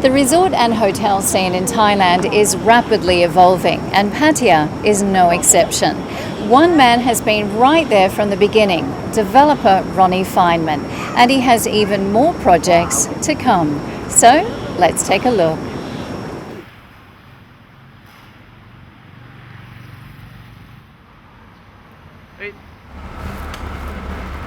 The resort and hotel scene in Thailand is rapidly evolving, and Pattaya is no exception. One man has been right there from the beginning, developer Rony Fineman, and he has even more projects to come. So, let's take a look.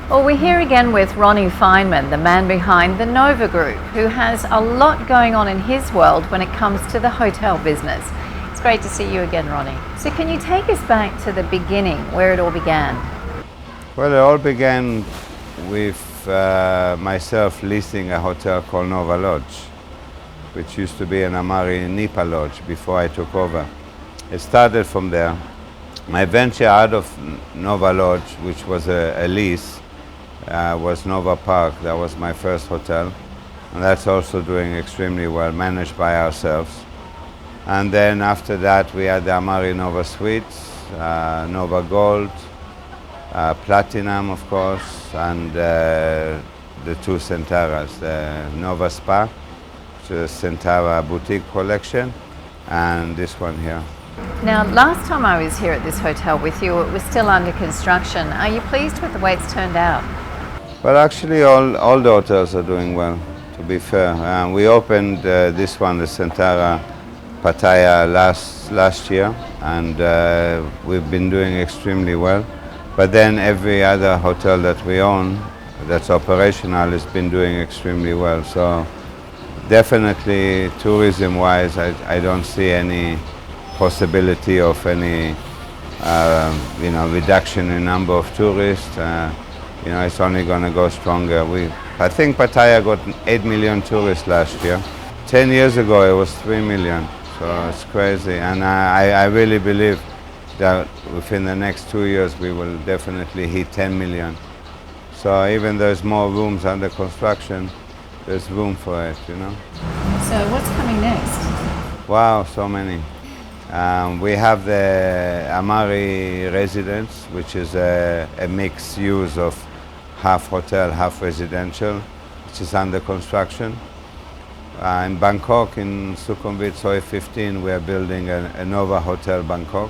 Well, we're here again with Rony Fineman, the man behind the Nova Group, who has a lot going on in his world when it comes to the hotel business. It's great to see you again, Rony. So can you take us back to the beginning, where it all began? Well, it all began with myself leasing a hotel called Nova Lodge, which used to be an Amari Nipa Lodge before I took over. It started from there. My venture out of Nova Lodge, which was a lease, was Nova Park. That was my first hotel, and that's also doing extremely well, managed by ourselves. And then after that we had the Amari Nova Suites, Nova Gold, Platinum of course, and the two Centaras, the Nova Spa, which is Centara Boutique Collection, and this one here. Now, last time I was here at this hotel with you, it was still under construction. Are you pleased with the way it's turned out? Well, actually, all the hotels are doing well, to be fair. We opened this one, the Centara Pattaya, last year, and we've been doing extremely well. But then every other hotel that we own that's operational has been doing extremely well. So definitely, tourism-wise, I don't see any possibility of any reduction in number of tourists. It's only going to go stronger. I think Pattaya got 8 million tourists last year. 10 years ago it was 3 million, so it's crazy. And I really believe that within the next 2 years we will definitely hit 10 million. So even though there's more rooms under construction, there's room for it, So what's coming next? Wow, so many. We have the Amari Residence, which is a mixed use of half hotel, half residential, which is under construction. In Bangkok, in Sukhumvit Soi 15, we are building a Nova Hotel Bangkok,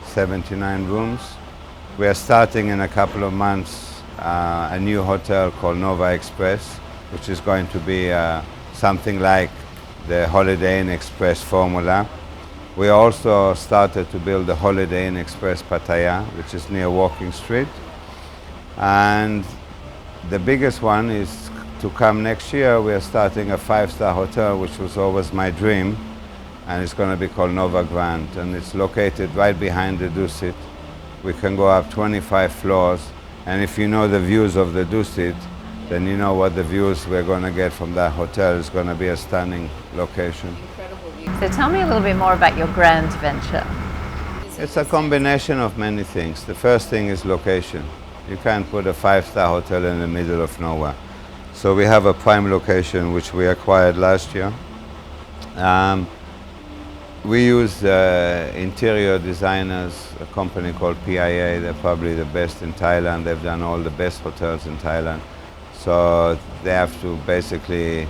79 rooms. We are starting in a couple of months a new hotel called Nova Express, which is going to be something like the Holiday Inn Express formula. We also started to build the Holiday Inn Express Pattaya, which is near Walking Street. And the biggest one is to come next year. We are starting a 5-star hotel, which was always my dream, and it's going to be called Nova Grand, and it's located right behind the Dusit. We can go up 25 floors, and if you know the views of the Dusit, then you know what the views we're going to get from that hotel. Is going to be a stunning location. So tell me a little bit more about your grand venture. It's a combination of many things. The first thing is location. You can't put a 5-star hotel in the middle of nowhere. So we have a prime location which we acquired last year. We use interior designers, a company called PIA. They're probably the best in Thailand. They've done all the best hotels in Thailand. So they have to basically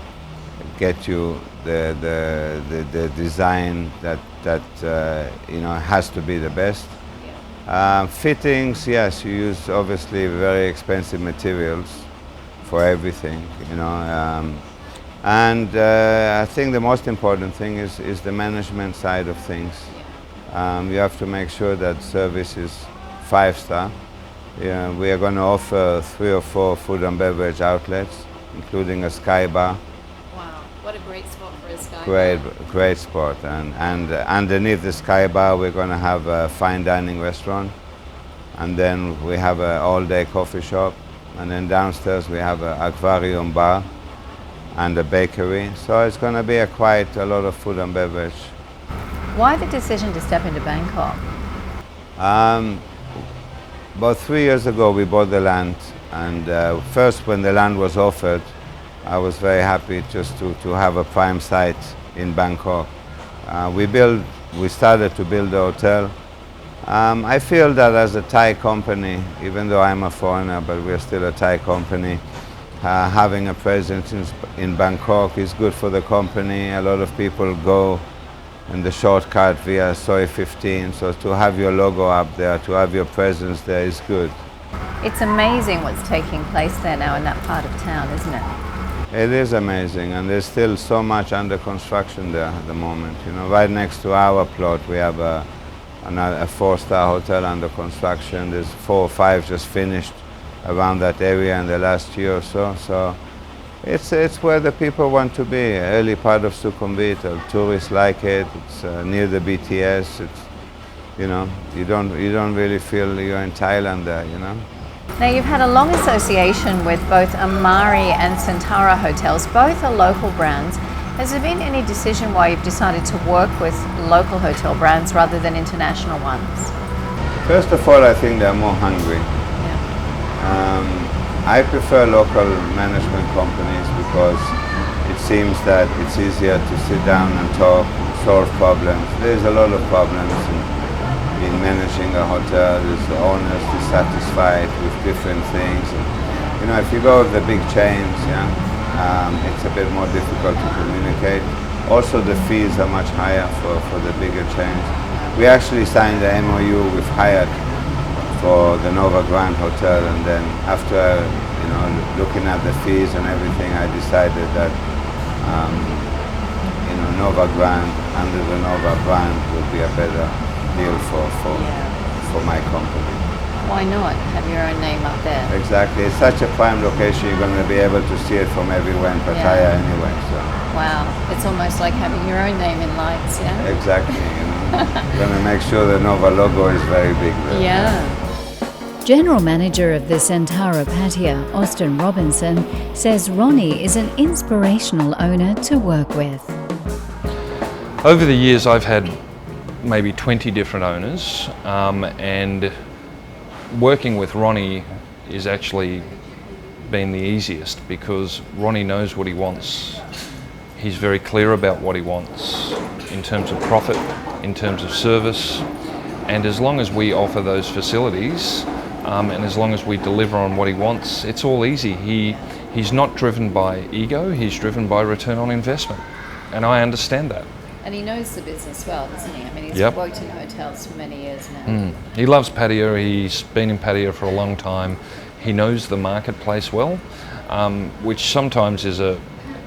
get you the design that has to be the best. Fittings, yes, you use obviously very expensive materials for everything, and I think the most important thing is the management side of things. You have to make sure that service is 5-star. We are going to offer 3 or 4 food and beverage outlets, including a sky bar. What a great spot for a sky bar. Great spot. And underneath the sky bar, we're going to have a fine dining restaurant. And then we have an all-day coffee shop. And then downstairs, we have an aquarium bar and a bakery. So it's going to be quite a lot of food and beverage. Why the decision to step into Bangkok? About 3 years ago, we bought the land. And first, when the land was offered, I was very happy just to have a prime site in Bangkok. We started to build the hotel. I feel that as a Thai company, even though I'm a foreigner, but we're still a Thai company, having a presence in Bangkok is good for the company. A lot of people go in the shortcut via Soi 15, so to have your logo up there, to have your presence there is good. It's amazing what's taking place there now in that part of town, isn't it? It is amazing, and there's still so much under construction there at the moment. You know, right next to our plot we have a 4-star hotel under construction. There's 4 or 5 just finished around that area in the last year or so. So it's where the people want to be. Early part of Sukhumvit. Tourists like it. It's near the BTS. It's, you know, you don't really feel you're in Thailand there. You know. Now, you've had a long association with both Amari and Centara hotels. Both are local brands. Has there been any decision why you've decided to work with local hotel brands rather than international ones? First of all, I think they're more hungry. I prefer local management companies because it seems that it's easier to sit down and talk, solve problems. There's a lot of problems in managing a hotel. There's the owners dissatisfied with different things. And, you know, if you go with the big chains, it's a bit more difficult to communicate. Also, the fees are much higher for the bigger chains. We actually signed the MOU with Hyatt for the Nova Grand Hotel, and then after, you know, looking at the fees and everything, I decided that, you know, Nova Grand under the Nova brand would be a better deal for my company. Why not have your own name up there? Exactly. It's such a prime location. You're going to be able to see it from everywhere in Pattaya anyway. So. Wow, it's almost like having your own name in lights, yeah? Exactly. You know, going to make sure the Nova logo is very big there. Yeah. General Manager of the Centara Pattaya, Austin Robinson, says Rony is an inspirational owner to work with. Over the years I've had maybe 20 different owners, and working with Rony is actually been the easiest because Rony knows what he wants. He's very clear about what he wants in terms of profit, in terms of service, and as long as we offer those facilities and as long as we deliver on what he wants, it's all easy. He's not driven by ego, he's driven by return on investment, and I understand that. And he knows the business well, doesn't he? I mean, he's worked in hotels for many years now. He loves Pattaya. He's been in Pattaya for a long time. He knows the marketplace well, which sometimes is a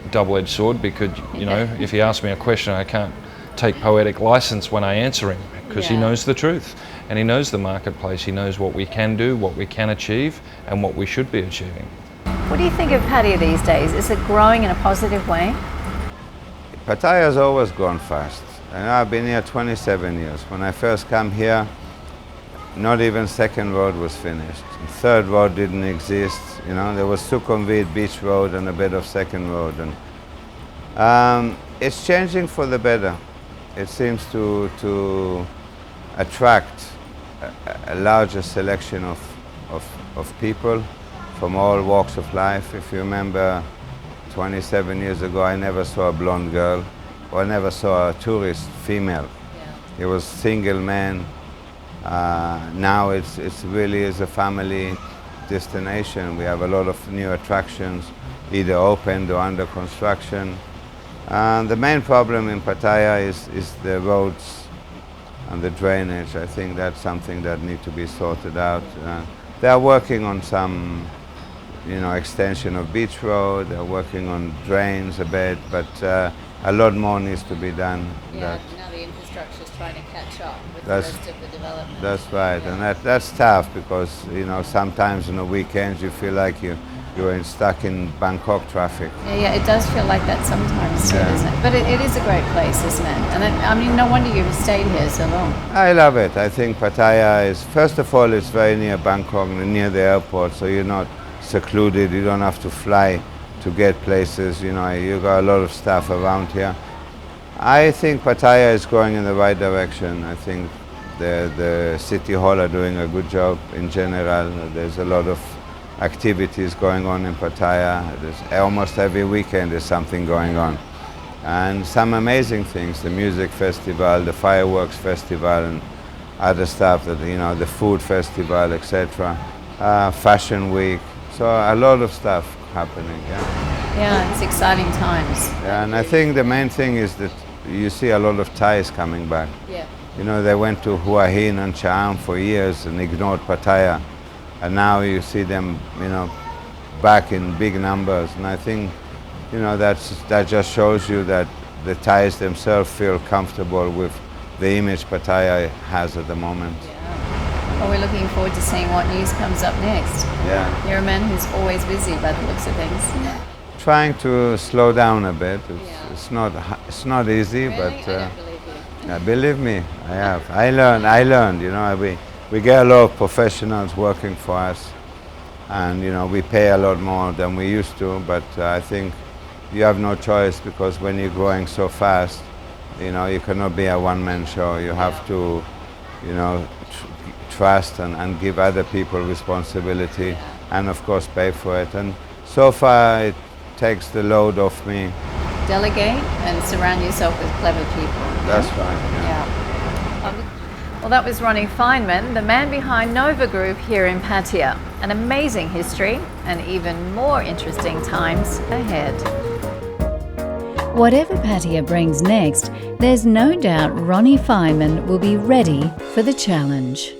double-edged sword because, you know, if he asks me a question, I can't take poetic license when I answer him because he knows the truth and he knows the marketplace. He knows what we can do, what we can achieve, and what we should be achieving. What do you think of Pattaya these days? Is it growing in a positive way? Pattaya has always grown fast. And I've been here 27 years. When I first came here, not even second road was finished. Third road didn't exist. You know, there was Sukhumvit Beach Road and a bit of second road. And it's changing for the better. It seems to attract a larger selection of people from all walks of life. If you remember, 27 years ago, I never saw a blonde girl, or I never saw a tourist female. It was single men. Now it's really is a family destination. We have a lot of new attractions, either opened or under construction. The main problem in Pattaya is the roads and the drainage. I think that's something that needs to be sorted out. They are working on some, you know, extension of beach road. They're working on drains a bit, but a lot more needs to be done. Yeah, now the infrastructure is trying to catch up with the rest of the development. That's right, and that's tough because, you know, sometimes on the weekends you feel like you're stuck in Bangkok traffic. Yeah, it does feel like that sometimes too, doesn't it? But it is a great place, isn't it? And I mean, no wonder you've stayed here so long. I love it. I think Pattaya is, first of all, it's very near Bangkok, near the airport, so you're not secluded. You don't have to fly to get places. You know, you got a lot of stuff around here. I think Pattaya is going in the right direction. I think the City Hall are doing a good job in general. There's a lot of activities going on in Pattaya. Almost every weekend there's something going on. And some amazing things, the music festival, the fireworks festival, and other stuff, that, you know, the food festival, etc. Fashion week. So a lot of stuff happening, yeah. Yeah, it's exciting times. Yeah, and I think the main thing is that you see a lot of Thais coming back. Yeah. You know, they went to Hua Hin and Chang for years and ignored Pattaya. And now you see them, you know, back in big numbers. And I think, you know, that just shows you that the Thais themselves feel comfortable with the image Pattaya has at the moment. Yeah. Well, we're looking forward to seeing what news comes up next. Yeah. You're a man who's always busy by the looks of things. Trying to slow down a bit. Yeah. It's not easy, Really? but I don't believe you. believe me, I have. I learned, you know, we get a lot of professionals working for us, and, you know, we pay a lot more than we used to, but I think you have no choice, because when you're growing so fast, you know, you cannot be a one-man show. You have to, you know, trust and give other people responsibility, and of course pay for it. And so far it takes the load off me. Delegate and surround yourself with clever people. That's right. Yeah. Yeah. Well, that was Rony Fineman, the man behind Nova Group here in Pattaya. An amazing history and even more interesting times ahead. Whatever Pattaya brings next, there's no doubt Rony Fineman will be ready for the challenge.